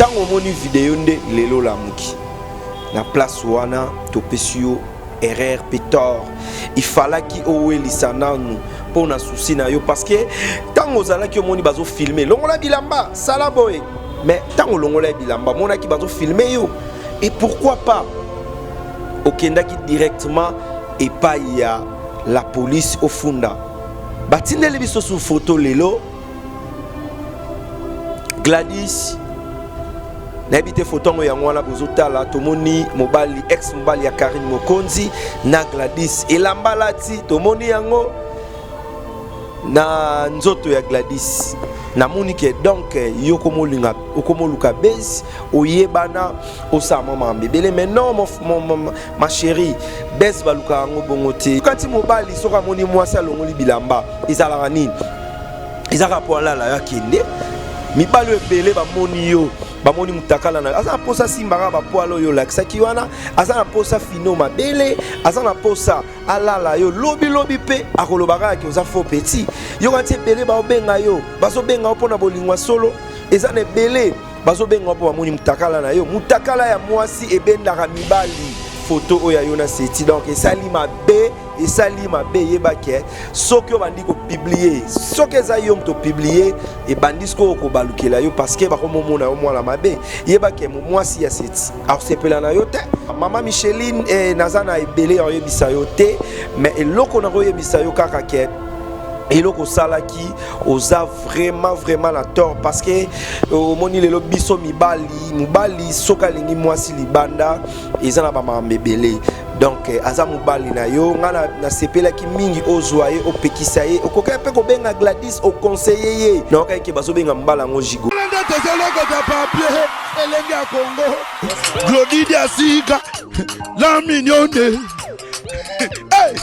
tango moni vidéo nde lelo la muki na place wana topesio erreur pétor il fallait ki owelisa nanu pour na souci na yo parce que tango zala ki omoni bazo filmer longola bilamba sala boy mais tango longola bilamba mona ki bazo filmer yo et pourquoi pas okendaki directement et pas il y a la police au funda batindeli biso sous photo lelo Gladys na habité photo ngo yango wana bozotala tomoni mobali ex mobali ya Karine Mokonzi na Gladys elamba lati tomoni yango na nzoto ya Gladys na monike donc yoko molinga okomoluka base oyebana osama mambebele mais non ma chérie base baluka ngo bongote quand mobali soka moni mwasa longoli bilamba izala nini izaka poala la yakinde mibalo ebele ba moni yo bamoni mutakala na azana posa simbara ba poalo yo laksaki wana azana posa fino mabele azana posa alala yo lobi pe akolobaka ki oza faux petit yo kanti ebele ba obenga yo bazo benga opona bolingwa solo ezana ebele bazo benga opo bamoni mutakala na yo mutakala ya mwasi ebendaka mibali photo oya yo na seti donc esali mabe esali mabe yebake soki yo bandi ko publier soki eza yo mto publier e bandi sko ko balukela yo parce que bakomomona yo mwana mabe yebake mwasi ya seti arsepela na yo te mama Micheline nazana ebele oyebisa yo te mais eloko na oyebisa yo kaka ke eloko salaki oza vraiment la tort parce que moni lelo biso mibali soka lingi mwasi libanda ezana ba mambebele donc aza mobali na yo ngana na sepela ki mingi ozwa ye opekisa ye okoka pe ko benga Gladys o conseiller ye na oka ke bazo benga mbala ngo jigo papier elengi ya Congo Glodidi asika la mignonne hey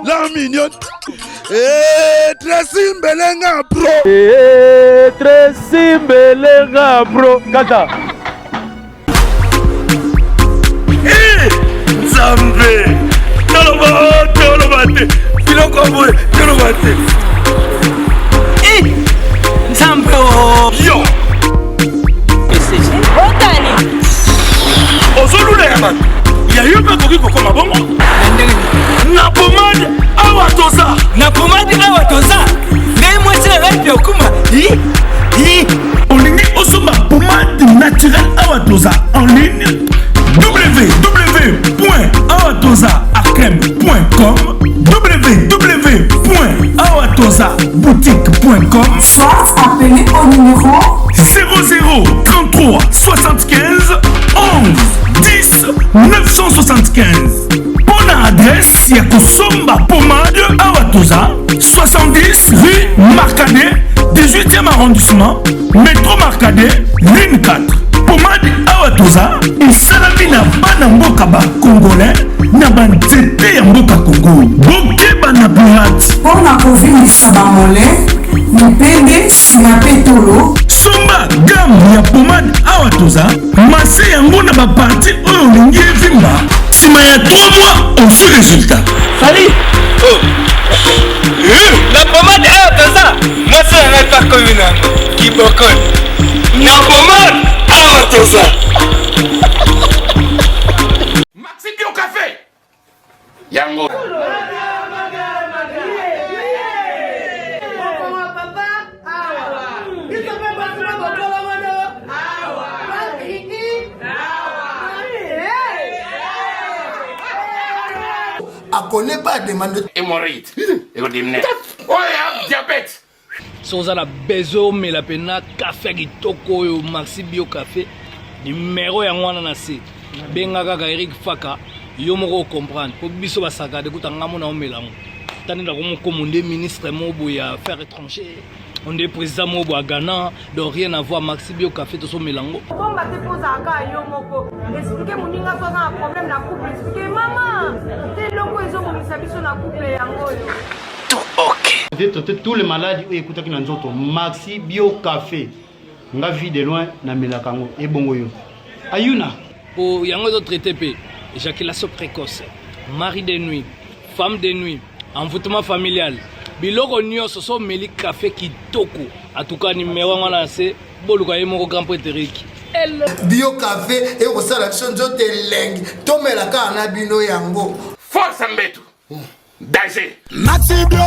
la mignonne Tracy Mbelenga bro Tracy Mbelenga bro kata Zambe Tolobate Filoko boy Tolobate Zambe yo Otani Ozolule ya man ya yupe koki kokoma bongo na pomade awatoza na pomade awatoza ngai mwasi na ngai okuma olingi osomba pomade naturelle awatoza en ligne www.awatozaakrem.com www.awatozaboutique.com soit appelé au numéro 00 33 75 11 10 975. Bonne adresse, y'a Kosomba Pomade Awatoza, 70 rue Marcadet, 18e arrondissement, métro Marcadet, ligne 4. Pomade Awatoza, et Salamina Banamboka ba Congolais, Nabanzete Yamboka Congo. Boke Banapirate. Pour la COVID du Sabamolé, le PD Sinapetolo. Somba gamme ya pomade Awatoza, masse yango na ba parti oyo lingi evimba. Sima ya 3 mois, on fait résultat. Salut la pomade Awatoza moi c'est un pas communal qui bokon Na pomade Awatoza. Maxi Bio Café. Yango. Akole pas demande Hémorroïde. Oh, diabète. soza na bezo mais la pena café kitoko yo Maxi Bio Café numéro ya ngwana na se benga kaka Eric Faka yo moko comprendre po biso basaka de kutanga mona omelango tani na ko monde ministre mobo ya affaires étrangères on est président mobo à Ghana donc rien à voir Maxi Bio Café to so melango bon ba te posa ka yo moko expliquer moninga so na problème na couple expliquer maman te loko ezo monisa biso na couple yango yo tous les malades écoutez qui n'ont Maxi Bio Café nga vie de loin na melakango et bongo yo ayuna pour yango zo traité pe éjaculation précoce mari de nuit femme de nuit envoûtement familial biloko nyonso so meli café kitoko en tout cas numéro ngana c'est boluka yemo grand prêtre Eric Bio café et au salation de lengue. Tomelaka na bino yango. Force Mbetu. Danger. Maxi Bio,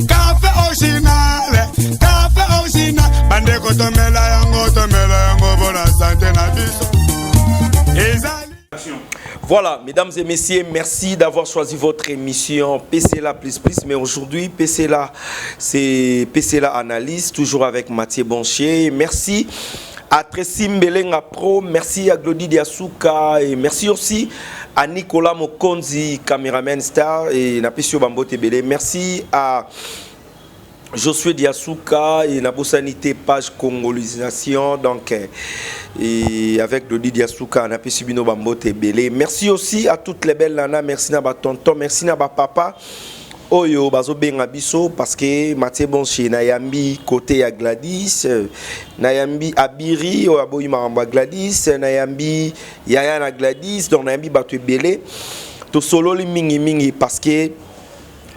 café original. Café original. Bande ko tomela yango bona santé na biso. Voilà, mesdames et messieurs, merci d'avoir choisi votre émission PCLA Plus Plus. Mais aujourd'hui, PCLA, c'est PCLA Analyse, toujours avec Mathieu Bonchier. Merci à Tracy Mbelenga Pro, merci à Glody Diasuka et merci aussi à Nicolas Mokonzi, caméraman star et Napisio Bambo Tebele. Merci à Josué Diasuka et Nabosanité page Congolisation donc et avec Glody Diasuka Napisio Bino Bambo Tebele. Merci aussi à toutes les belles nanas, merci na ba tonton, merci na ba papa. Oyo bazo benga biso parce que Mathieu Bonchier Nayambi côté ya Gladys Nayambi Abiri o aboyi maramba Gladys Nayambi Yaya na Gladys donc Nayambi batu belé to solo li mingi parce que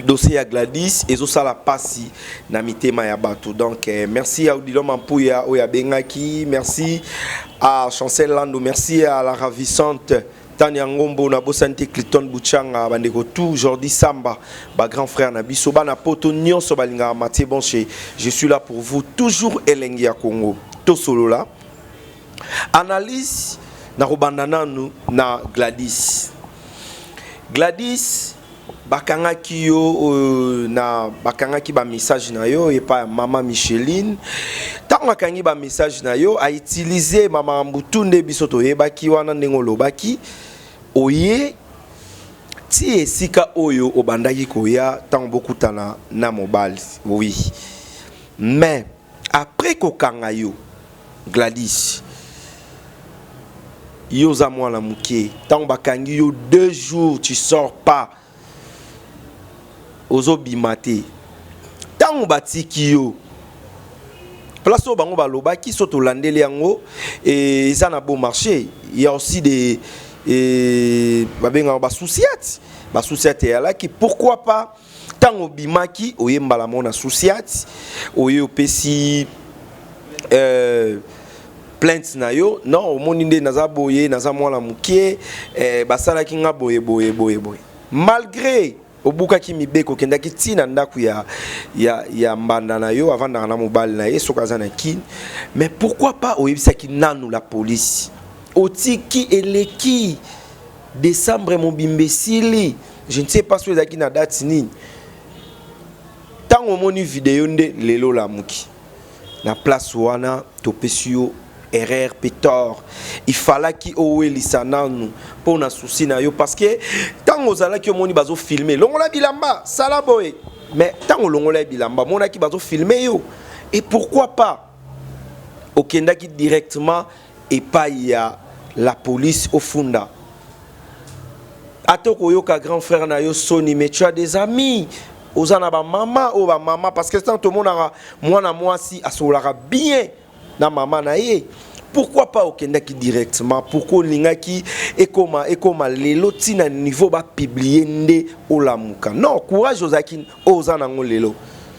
dossier à Gladys et ça la passi na mitema ya batu donc merci à Odilo Mampuya oya bengaki, merci à Chancel Lando, merci à la ravissante Tania Ngombo na Bosante Cliton Bouchanga bandeko tout Jordi Samba ba grand frère na biso bana poto nyonso balinga Mathieu Bonchier. Je suis là pour vous toujours elengi ya Congo to solo là analyse na robandana nous na Gladys bakangaki yo na bakangaki ba message na yo et pas maman Micheline tant bakangi ba message na yo a utiliser mama Mbutunde bisoto yebaki wana ndengolo baki oye ti esika oyo obandaki koya tant beaucoup tana na mobile oui mais après kokanga yo Gladys yo za mwana muke tant bakangi yo 2 jours tu sors pas ozo bimate tango batiki yo place au bango baloba qui soto landeli yango et ça na bon marché il y a aussi des babenga ba souciat ya là qui pourquoi pas tango bimaki oyembala mona souciat oyo pesi plainte na yo non omoni nde naza boye naza mwana mukie basala kinga boye malgré obuka ki mibeko kenda ki tina ndaku ya mbanda na yo avant na mobile na ye sokaza na kin mais pourquoi pas oyebisa ki nanu la police otiki eleki décembre mobimbesili je ne sais pas si ezaki na date nini tango moni vidéo nde lelo la muki na place wana topesio erreur pétor il fallait ki owelisa nanu pour na souci na yo parce que tango zala ki omoni bazo filmer longola bilamba sala boy mais tango longola bilamba mona ki bazo filmer yo et pourquoi pas okenda ki directement et pas il y a la police au funda atoko yoka grand frère na yo Sony mais tu as des amis ozana ba maman o ba maman parce que tant tout le monde a moi si asolara bien na maman na ye pourquoi pas okendaki directement pourquoi lingaki et comment lelo tina niveau ba publier nde olamuka non courage ozaki ozana ngo lelo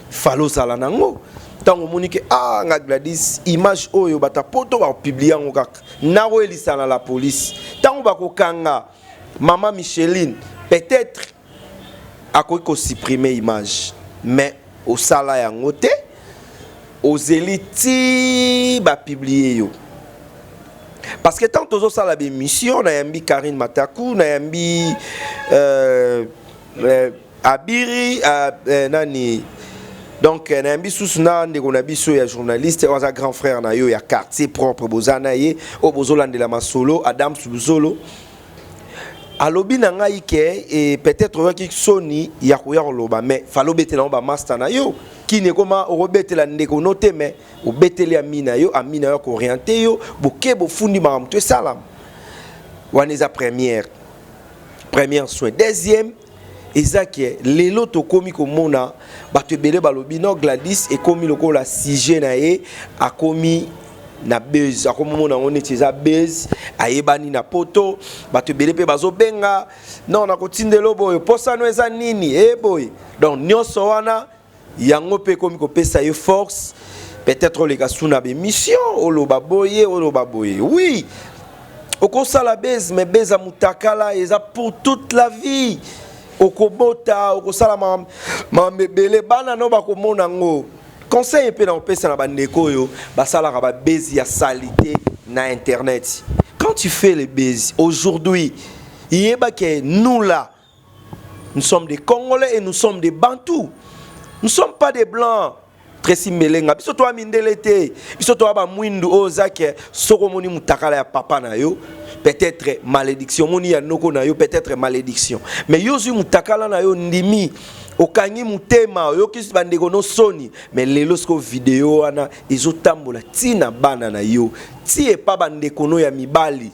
falo sala nango tango monike nga Gladys image oyo bata poto ba publier ngo kaka nawo elisa na la police tango bakokanga maman Micheline peut-être akoki supprimer image mais au sala yango te aux élites ba publier yo parce que tant aux sala be mission na yambi Karine Mataku na yambi Abiri nani donc na yambi susuna ndeko na biso ya journaliste wa grand frère na yo ya quartier propre bozana ye o bozolande la masolo Adam Subuzolo alobi na ngai ke et peut-être waki Sony ya koya loba mais falo betela ba master na yo qui ne comment robetela ndeko noté mais o beteli amina yo ko orienté yo boke bo fundi mam to salam waneza première soin deuxième ezake lelo to komi ko mona bato belé balobi no Gladys et komi loko la 6G na ye a komi na buzz akomona ngone tiza buzz ayebani na poto bato belé pe bazo benga non na kotindelo boyo posa no eza nini boy donc nyonso wana yango pe komi ko pesa yo force peut-être les kasuna be mission oloba boye oui okosala base mais base a mutakala eza pour toute la vie okobota okosala mambebele bana no bakomona ngo conseil pe na opesa na bandeko yo basala ka ba base ya salité na internet. Quand tu fais les baises aujourd'hui, yeba que nous là nous sommes des Congolais et nous sommes des Bantous. Nous ne sommes pas des Blancs. Tracy Melenga. Biso to amindelete. Biso to aba mwindu ozake soko moni mutakala ya papa na yo. Peut-être malédiction. Moni ya noko na yo peut-être malédiction. Mais yozu mutakala na yo ndimi. Okangi mutema yo kisi bandeko no soni. Mais lelo sko vidéo wana ezotambola tina bana na yo. Ti e pa bandeko no ya mibali.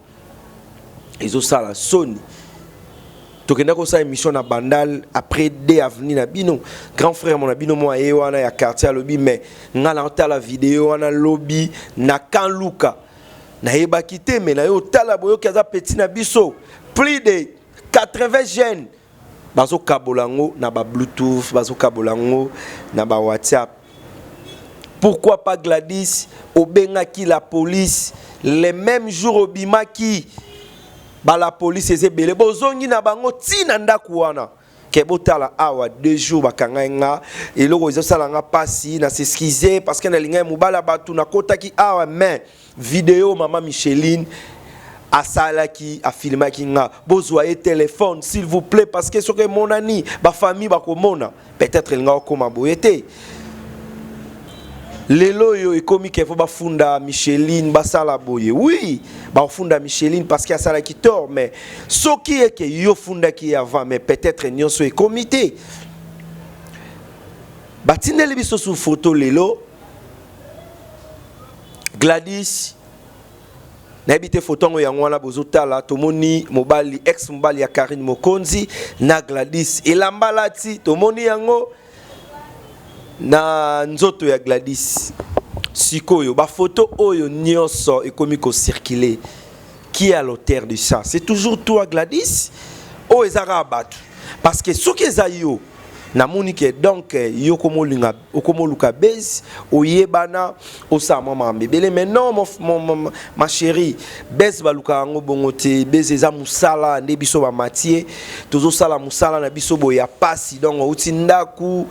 Ezosala soni. Tokenda ko sa émission na Bandal après des avenues na bino grand frère mon abino mo aye wana ya quartier lobby mais ngala la vidéo wana lobby na kan luka na yeba kité mais na yo tala boyo kaza petit na biso plus de 80 jeunes bazo kabolango na ba bluetooth bazo kabolango na ba WhatsApp. Pourquoi pas Gladys obengaki la police les mêmes jours obimaki ba la police ezebele bozongi na bango tina ndaku wana ke botala awa 2 jours bakanga nga eloko ezosala nga pasi na s'excuser parce que na linga mubala batu na kotaki awa mais vidéo maman Micheline asalaki afilmaki nga bozwaye téléphone s'il vous plaît parce que soke mon ani ba famille bakomona peut-être linga okoma boyete lelo yo ekomi ke fo bafunda Micheline basala boye oui bafunda Micheline parce qu'il y a ça qui tort mais ce qui est que yo funda qui avant mais peut-être nyonso e comité batindeli biso sur photo lelo Gladys na ebite photo ngo yango wana bozotala tomoni mobali ex mobali ya Karine Mokonzi na Gladys elambalati tomoni yango na nzoto ya Gladys sikoyo ba photo oyo nyonso ekomi ko circuler qui est à l'auteur de ça c'est toujours toi Gladys o ezara batu parce que soki ezayo na monike donc yo komolinga okomoluka base oyebana osama mambebele mais non ma chérie base baluka ngo bongote base eza musala nde biso ba matie tozo sala musala na biso boya pasi donc outi ndaku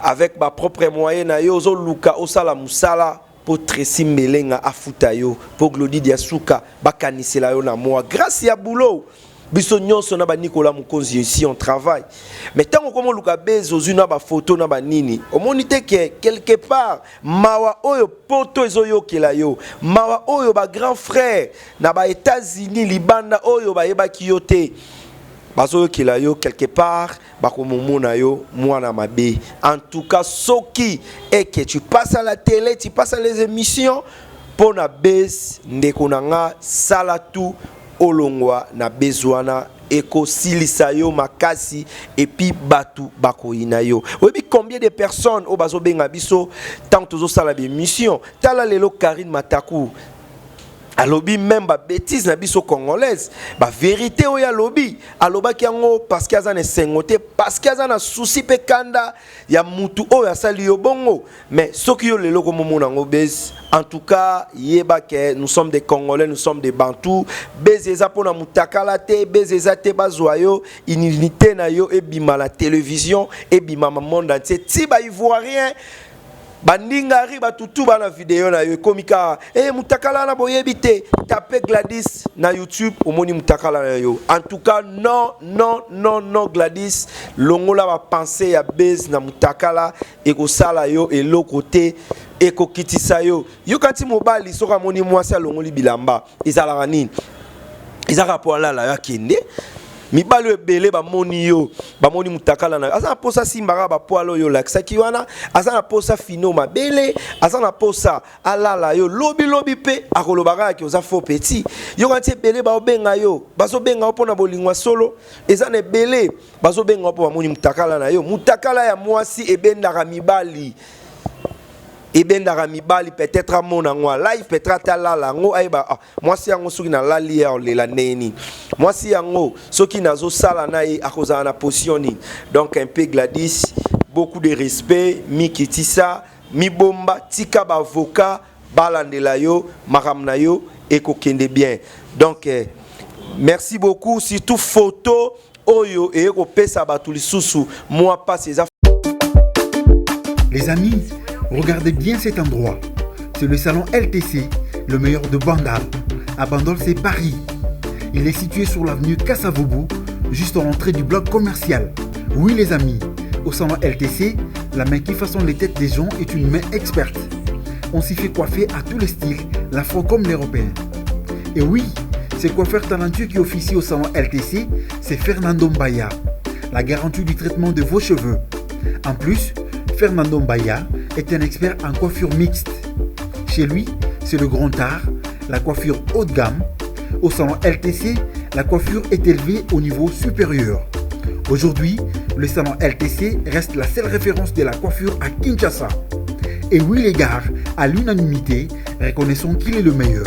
avec ba propre moyen na yo zo luka osala musala pour Tracy Melenga afuta yo pour Glody Diasuka bakanisela yo na moi grâce ya boulot biso nyonso na ba Nicolas Mukonzi ici on travaille mais tant qu'on luka bezo zuna ba photo na ba nini omonite que quelque part mawa oyo poto ezoyo kela yo mawa oyo ba grand frère na ba États-Unis libanda oyo ba yeba kiyote bazoyo kela yo quelque part ba komomona yo mwana mabe en tout cas soki et que tu passes à la télé tu passes à les émissions pour na base ndekonanga sala tout olongwa na bezwana eko silisa yo makasi et puis batu bakoyina yo oyebi combien de personnes o bazo benga biso tant tozo sala be mission tala lelo Karine Mataku alobi même ba bêtise na biso congolaise ba vérité oya lobi alobaki yango parce qu'il y a na sengote parce qu'il y a na souci pe kanda ya mutu oya sali yo bongo mais soki yo lelo ko momona ngo bes en tout cas yeba que nous sommes des Congolais nous sommes des Bantous bezeza pona mutakala te bezeza te bazwayo unité na yo e bima la télévision e bima monde entier ti ba ivoirien bandingari batutu bana vidéo na yo komika mutakala na boyebite tape Gladys na YouTube omoni mutakala na yo en tout cas non Gladys longola ba penser ya base na mutakala eko sala yo elo côté eko kitisa yo kanti mobali soka moni mwasi longoli bilamba izala nini izaka poala la ya kende mibalo ebele ba moni yo ba moni mutakala na azana posa simbara ba poalo yo laksa kiwana azana posa fino mabele azana posa alala yo lobi pe akolobaka ki oza faux petit yo kanti ebele ba obenga yo bazo benga opona bolingwa solo ezana ebele bazo benga opo ba moni mutakala na yo mutakala ya mwasi ebendaka mibali peut-être à mon angwa live peut-être à la lango aiba moi si yango soki na lali ya lela neni moi si yango soki nazo sala na yi akoza na positioning donc un peu Gladys beaucoup de respect mikitisa mibomba tika ba avocat balandela yo makamna yo ekokende bien. Donc merci beaucoup, surtout photo oyo et pesa batu lisusu moi pas ces. Les amis, regardez bien cet endroit. C'est le salon LTC, le meilleur de Bandal. À Bandol, c'est Paris. Il est situé sur l'avenue Kassavoubou, juste à l'entrée du bloc commercial. Oui les amis, au salon LTC, la main qui façonne les têtes des gens est une main experte. On s'y fait coiffer à tous les styles, l'afro comme l'européen. Et oui, ce coiffeur talentueux qui officie au salon LTC, c'est Fernando Mbaya, la garantie du traitement de vos cheveux. En plus, Fernando Mbaya est un expert en coiffure mixte. Chez lui, c'est le grand art, la coiffure haut de gamme. Au salon LTC, la coiffure est élevée au niveau supérieur. Aujourd'hui, le salon LTC reste la seule référence de la coiffure à Kinshasa. Et oui les gars, à l'unanimité, reconnaissons qu'il est le meilleur.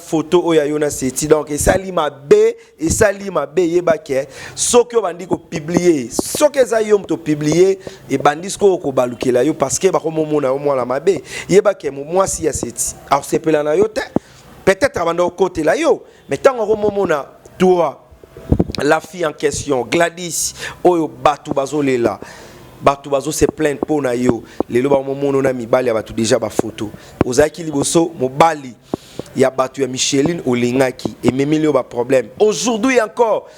Photo oya yona seti donc et sali mabe yebake soki o bandi ko publier soki za yom to publier et bandi ko ko balukela yo parce que ba ko momona o mwana mabe yebake mo mwasi ya seti alors c'est pela na yo te peut-être abanda au côté la yo mais tant ko momona toi la fille en question Gladys oyo batu bazolela batu bazo se plaindre pour na yo lelo ba momona na mibali batu déjà ba photo ozaki liboso mobali ya batu ya Micheline olingaki et memeli ba problème aujourd'hui encore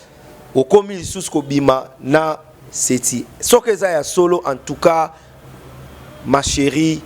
au komi sous ko bima na seti sokeza ya solo en tout cas ma chérie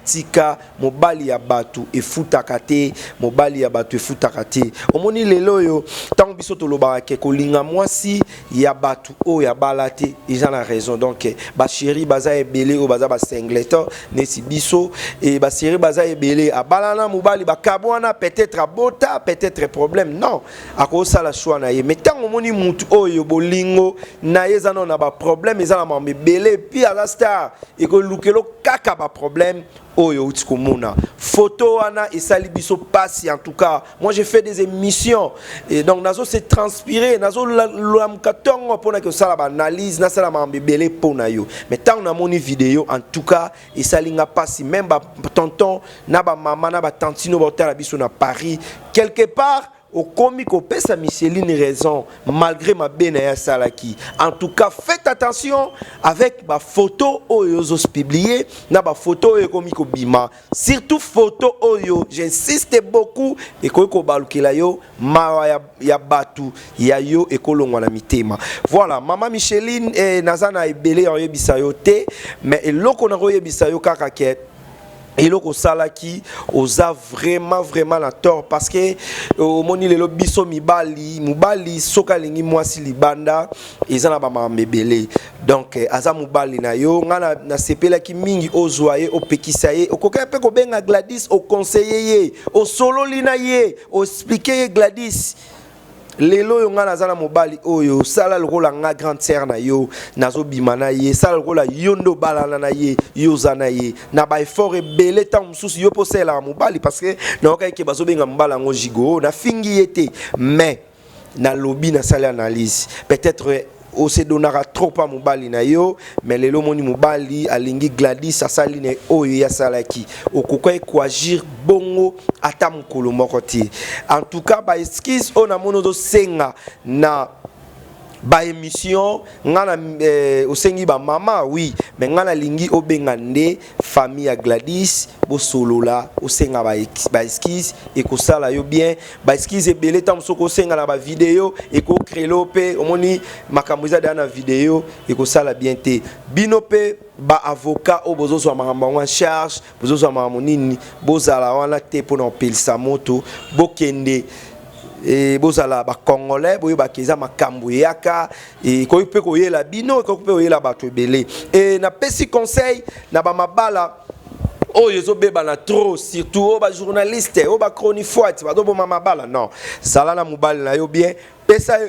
tika mobali ya batu e futakate mobali ya batu e futakate omoni lelo yo tant biso to loba ke kolinga mwasi ya batu o ya balate ils ont la raison donc ba chérie baza ebele o baza ba singleton nesi biso et ba chérie baza ebele abalana mobali ba kabwana peut-être abota peut-être problème non akosa la choix na ye mais tant omoni mutu oyo bolingo na yeza na ba problème ezala mambele puis à la star et ko lukelo kaka ba problème oyo utikomuna photo wana et sali biso passe en tout cas moi j'ai fait des émissions et donc nazo c'est transpiré nazo lamkatongo pona que ça la analyse na sala mambele pona yo mais tant on a moni vidéo en tout cas et salinga passe même ba tonton na ba maman na ba tantino ba hôtel biso na Paris quelque part au comique au pesa Micheline raison malgré ma benaya salaki en tout cas faites attention avec ma photo oyo os publié na ba photo oyo comique au bima surtout photo oyo j'insiste beaucoup et ko balukela yo mawa ya batu ya yo et kolongwa na mitema voilà maman Micheline nazana ebele en yebisa yo te mais eloko na yebisa yo kaka ke et loko salaki oza vraiment la tort parce que au moni le biso mubali soka lingi mwasi libanda ezana ba mambebele donc aza mubali na yo ngana na sepela ki mingi ozwaye opekisa ye okoka pe ko benga Gladys au conseiller ye au solo lina ye au expliquer Gladys lelo yo ngana zana mobali oyo sala lokola nga grande sœur na yo nazo bimana ye sala lokola yondo balana na ye yo zana ye na ba effort ebele tant mususu yo posela mobali parce que na okaike bazo benga mbala ngo jigo na fingi yete mais na lobby na sala analyse peut-être o se donnera trop à mobali na yo mais lelo moni mobali alingi Gladys asali ne oyo ya salaki okokoy ko agir bongo ata mukolo mokoti en tout cas ba excuse on a mono do senga na ba émission ngana osengi ba mama oui mais ngana lingi obenga nde famille ya Gladys bo solola osenga ba excuse et ko sala yo bien ba excuse ebele tam soko senga na ba vidéo et ko crélo pe omoni makambuza na vidéo et ko sala bien te binope ba avocat o bozo so makambo en charge bozo so mamonini bozala wana te pona pelisa moto bokende et bozala ba congolais boyo ba keza makambo yaka et ko pe ko yela bino ko pe ko yela bato belé et na pesi conseil na ba mabala oyo zo beba na trop surtout o ba journaliste o ba chroniqueur ba do bo mabala non sala na mobali na yo bien pesa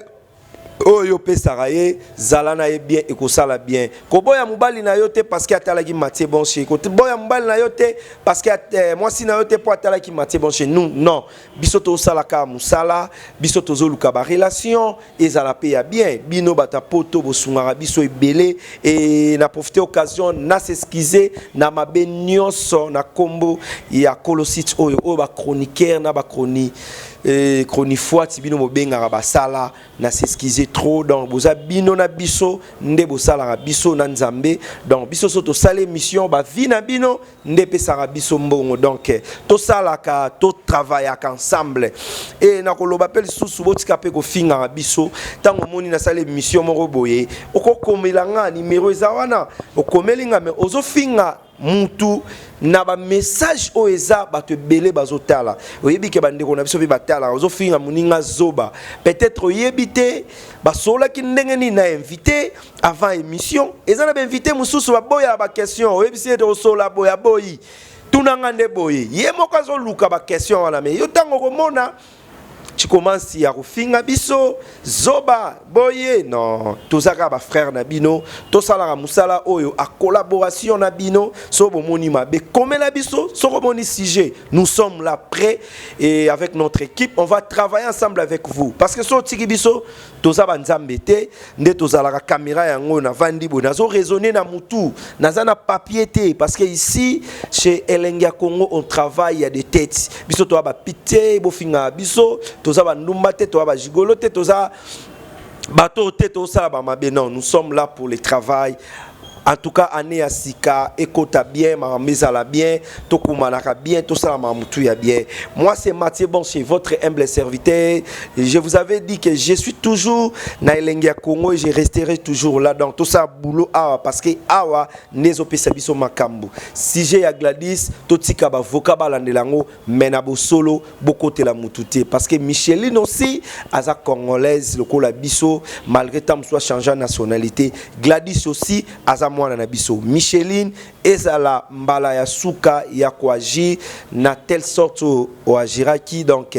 oyo pesaka ye zala na ye bien ekosala bien koboya mobali na yo te parce que atalaki Mathieu Bonche koboya mobali na yo te parce que mwasi na yo te po atalaki Mathieu Bonche nous non biso tosalaka musala biso tozoluka ba relation ezala pe ya bien bino bata poto bosungaka biso ebele et na profiter occasion na s'excuser na mabe nyonso na kombo ya Colosite oyo ba chroniqueur na ba chronifoa tibino mobengaka basala na s'excuser trop donc boza bino na biso nde bosala biso na nzambe donc biso so to sala mission ba vie na bino nde pesaka biso mbongo donc to salaka to travaillaka ensemble et na koloba pel susu botika pe ko finga biso tango moni na sala mission moko boye okokomela nga numéro ezawana okomelinga me ozo finga mutu na ba message o eza bato belé bazotala oyebi ke bandeko na biso bi batala ozo finga muninga zoba peut-être oyebite basola ki ndenge ni na invité avant émission eza na ba invité mususu ba boya ba question oyebi se to sola boya boyi tunanga nde boyi ye moko zo luka ba question wana me yo tango komona tu commences à refinga biso zoba boye non tozaka ba frère na bino to sala musala oyo a collaboration na bino so bomoni mabe comme la biso so bomoni sujet nous sommes là prêts et avec notre équipe on va travailler ensemble avec vous parce que so tiki biso toza banzambe te nde tozala ka caméra yango na vandi bo nazo raisonner na mutu naza na papier te parce que ici chez Elengia Congo on travaille il y a des têtes biso to ba pité bo finga biso toza ba ndumba te toza ba jigolo te toza bato te toza ba mabe non nous sommes là pour le travail. En tout cas, année à Sika, écoute bien, ma mise à la bien, tokumanaka bien, tout ça, ma moutouya bien. Moi, c'est Mathieu Bonche, votre humble serviteur. Je vous avais dit que je suis toujours na Elengia Congo et je resterai toujours là dans tout ça boulot awa parce que awa nezo pesabiso makambu. Si j'ai à Gladys, totika ba vokaba landelango, menabo solo, bokote la moutouté parce que Micheline aussi, aza congolaise, le kola biso, malgré tant soit changé de nationalité, Gladys aussi, aza mwana na biso Micheline ezala mbala ya suka ya kwaji na telle sorte o agiraki donc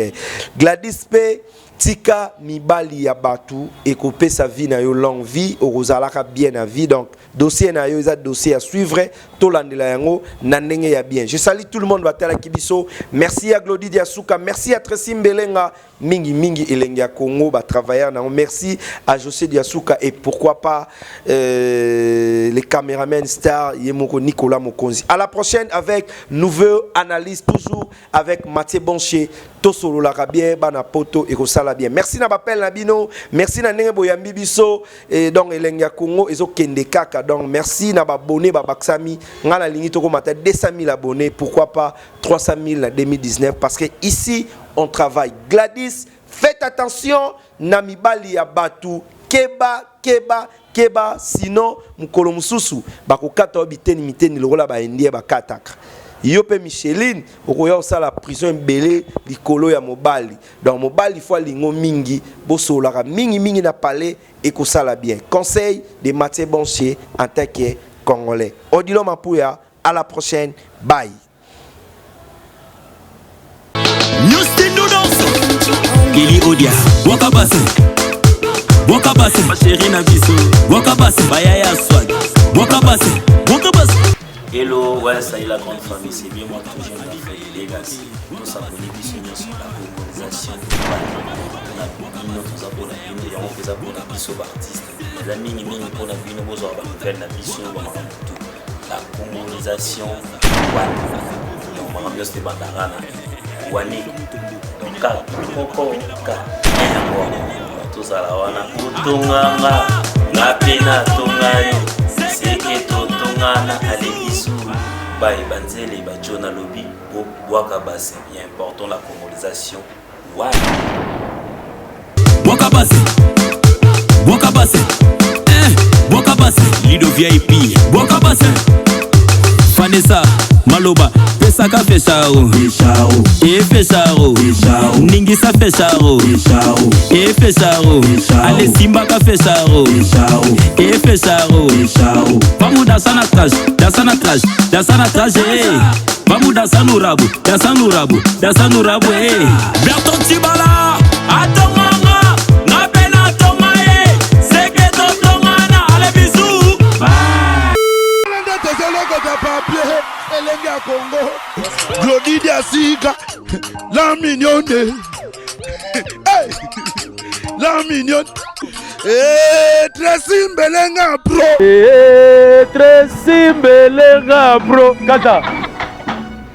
Gladys P tika mibali ya batu ekope sa vie na yo longue vie orozalaka bien na vie donc dossier na yo eza dossier à suivre to landela yango na ndenge ya bien. Je salue tout le monde batala kibiso. Merci à Glody Diasuka, merci à Tracy Mbelenga, mingi Elengia Congo ba travailleurs na merci à José Diasuka et pourquoi pas les caméramans stars Yemoko Nicolas Mokonzi. À la prochaine avec nouveau analyse toujours avec Mathieu Bonche tosolo la bien bana poto et kosala bien. Merci na bapel na bino, merci na ndenge boyambi biso et donc Elengia Congo ezo kende kaka donc merci na ba abonné ba baksami ngala lingi toko mata 200 000 abonnés pourquoi pas 300 000 en 2019 parce que ici on travaille. Gladys, faites attention na mibali ya batu keba sinon mukolo mususu bakokata obiteni miteni lokola ba indie bakataka. Yope Micheline okoya osala prison mbele likolo ya mobali donc mobali fois lingo mingi bosolaka mingi na palais et kosala bien. Conseil de Mathieu Bonche en tant que Congolais. Odilo Mapuya, à la prochaine, bye. Gili Odia, Wakabase, ma chérie Nabiso, Wakabase, Bayaya Swag, Wakabase. Hello, ouais, ça y est la grande famille, c'est bien moi toujours la famille Legacy. Nous sommes abonnés sur la colonisation de Bani. Nous sommes abonnés et on fait abonner sur l'artiste. Les amis, pour la vie, nous avons fait la mission la colonisation de Bani. Donc, on va bien se débattre. Wani, Koko, tout ça là, on a Utunganga, Napena Tungayo, Seketo Tungana, Alebisu, Baye Banzele, Bajona Lobby, Wakabase, il est important la colonisation. Wani. Wakabase, Lido VIP, Wakabase, Vanessa, Maloba, Pesaka Fecharo, Fecharo, Ningisa Fecharo, Fecharo, Ale Simbaka Fecharo, Fecharo, vamos dançar na traje, vamos dançar no rabo, Berton Tibala, Atomanga, na pena tomae, ya Congo Glodidi Asika la mignonne hey. La mignonne Tracy Mbelenga bro Tracy Mbelenga bro Kata